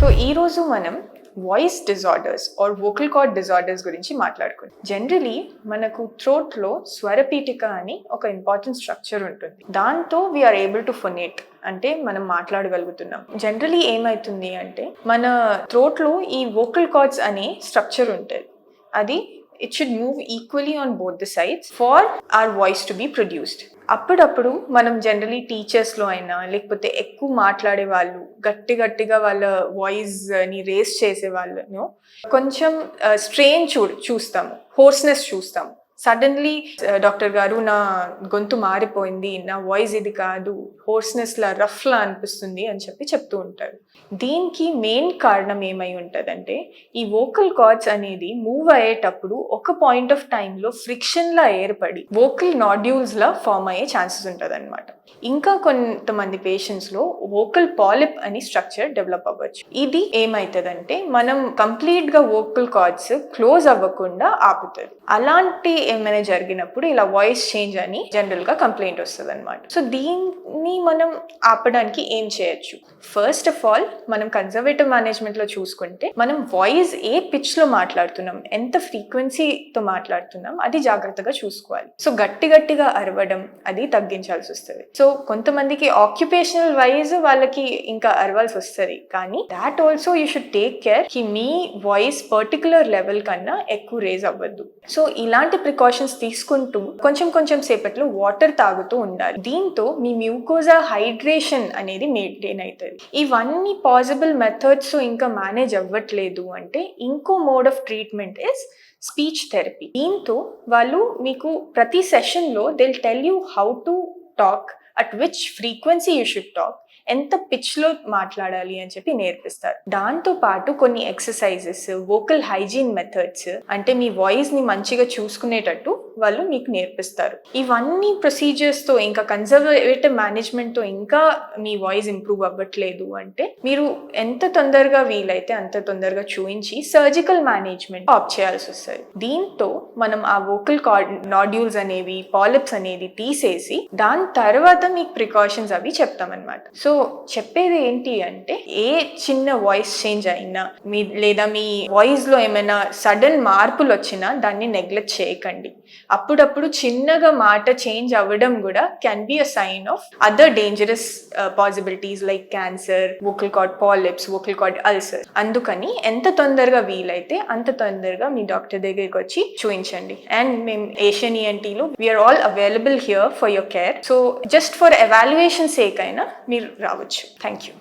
So ఈరోజు మనం voice disorders or vocal cord disorders గురించి మాట్లాడుకుంటాం. జనరలీ మనకు థ్రోట్లో స్వరపీఠిక అని ఒక ఇంపార్టెంట్ స్ట్రక్చర్ ఉంటుంది. దాంతో వీఆర్ ఏబుల్ టు ఫొనేట్, అంటే మనం మాట్లాడగలుగుతున్నాం. జనరలీ ఏమవుతుంది అంటే మన థ్రోట్లో ఈ వోకల్ కార్డ్స్ అనే స్ట్రక్చర్ ఉంటుంది. అది it should move equally on both the sides for our voice to be produced. అప్పుడప్పుడు మనం జనరలీ టీచర్స్లో అయినా లేకపోతే ఎక్కువ మాట్లాడే వాళ్ళు గట్టిగా వాళ్ళ వాయిస్ని రేస్ చేసే వాళ్ళను కొంచెం స్ట్రెయిన్ చూస్తాము, హోర్స్నెస్ చూస్తాము. సడన్లీ డాక్టర్ గారు నా గొంతు మారిపోయింది, నా వాయిస్ ఇది కాదు, హోర్స్నెస్లా రఫ్లా అనిపిస్తుంది అని చెప్తూ ఉంటారు. దీనికి మెయిన్ కారణం ఏమై ఉంటుందంటే ఈ వోకల్ కార్డ్స్ అనేది మూవ్ అయ్యేటప్పుడు ఒక పాయింట్ ఆఫ్ టైంలో ఫ్రిక్షన్లా ఏర్పడి వోకల్ నాడ్యూల్స్లా ఫామ్ అయ్యే ఛాన్సెస్ ఉంటుంది అనమాట. ఇంకా కొంతమంది పేషెంట్స్లో వోకల్ పాలిప్ అని స్ట్రక్చర్ డెవలప్ అవ్వచ్చు. ఇది ఏమవుతుందంటే మనం కంప్లీట్గా వోకల్ కార్డ్స్ క్లోజ్ అవ్వకుండా ఆపుతుంది. అలాంటి ఏమైనా జరిగినప్పుడు ఇలా వాయిస్ చేంజ్ అని జనరల్గా కంప్లైంట్ వస్తుంది అనమాట. సో దీన్ని మనం ఆపడానికి ఏం చేయొచ్చు? ఫస్ట్ ఆఫ్ ఆల్ మనం కన్జర్వేటివ్ మేనేజ్మెంట్లో చూసుకుంటే మనం వాయిస్ ఏ పిచ్లో మాట్లాడుతున్నాం, ఎంత ఫ్రీక్వెన్సీతో మాట్లాడుతున్నాం అది జాగ్రత్తగా చూసుకోవాలి. సో గట్టిగా అరవడం అది తగ్గించాల్సి వస్తుంది. సో కొంతమందికి ఆక్యుపేషనల్ వైజ్ వాళ్ళకి ఇంకా అరవాల్సి వస్తుంది, కానీ that also you should take care కి మీ వాయిస్ పర్టికులర్ లెవెల్ కన్నా ఎక్కువ రేజ్ అవ్వద్దు. సో ఇలాంటి ప్రికాషన్స్ తీసుకుంటూ కొంచెం సేపట్లో వాటర్ తాగుతూ ఉండాలి. దీంతో మీ మ్యూకోజా హైడ్రేషన్ అనేది మెయింటైన్ అవుతుంది. ఇవన్నీ పాసిబుల్ మెథడ్స్ ఇంకా మేనేజ్ అవ్వట్లేదు అంటే ఇంకో mode of treatment is speech therapy. దీంతో వాళ్ళు మీకు ప్రతి సెషన్లో they will tell you how to talk, at which frequency you should talk, ఎంత పిచ్లో మాట్లాడాలి అని చెప్పి నేర్పిస్తారు. దాంతో పాటు కొన్ని ఎక్సర్సైజెస్, వోకల్ హైజీన్ మెథడ్స్, అంటే మీ వాయిస్ని మంచిగా చూసుకునేటట్టు వాళ్ళు మీకు నేర్పిస్తారు. ఇవన్నీ ప్రొసీజర్స్తో ఇంకా కన్జర్వేటివ్ మేనేజ్మెంట్తో ఇంకా మీ వాయిస్ ఇంప్రూవ్ అవ్వట్లేదు అంటే మీరు ఎంత తొందరగా వీలైతే అంత తొందరగా చూయించి సర్జికల్ మేనేజ్మెంట్ ఆప్ చేయాల్సి వస్తుంది. దీంతో మనం ఆ వోకల్ కార్డ్ నాడ్యూల్స్ అనేవి, పాలిప్స్ అనేది తీసేసి దాని తర్వాత మీకు ప్రికాషన్స్ అవి చెప్తామన్నమాట. సో చెప్పేది ఏంటి అంటే ఏ చిన్న వాయిస్ చేంజ్ అయినా లేదా మీ వాయిస్ లో ఏమైనా సడన్ మార్పులు వచ్చినా దాన్ని నెగ్లెక్ట్ చేయకండి. అప్పుడప్పుడు చిన్నగా మాట చేంజ్ అవ్వడం కూడా can be a sign of other dangerous possibilities like cancer, vocal cord polyps, vocal cord ulcer. అందుకని ఎంత తొందరగా వీలైతే అంత తొందరగా మీ డాక్టర్ దగ్గరికి వచ్చి చూపించండి. అండ్ మేము ఏషియన్ ఈఎన్టీలో we are all available here for your care. So just for evaluation sake అయినా మీరు రావచ్చు. Thank you.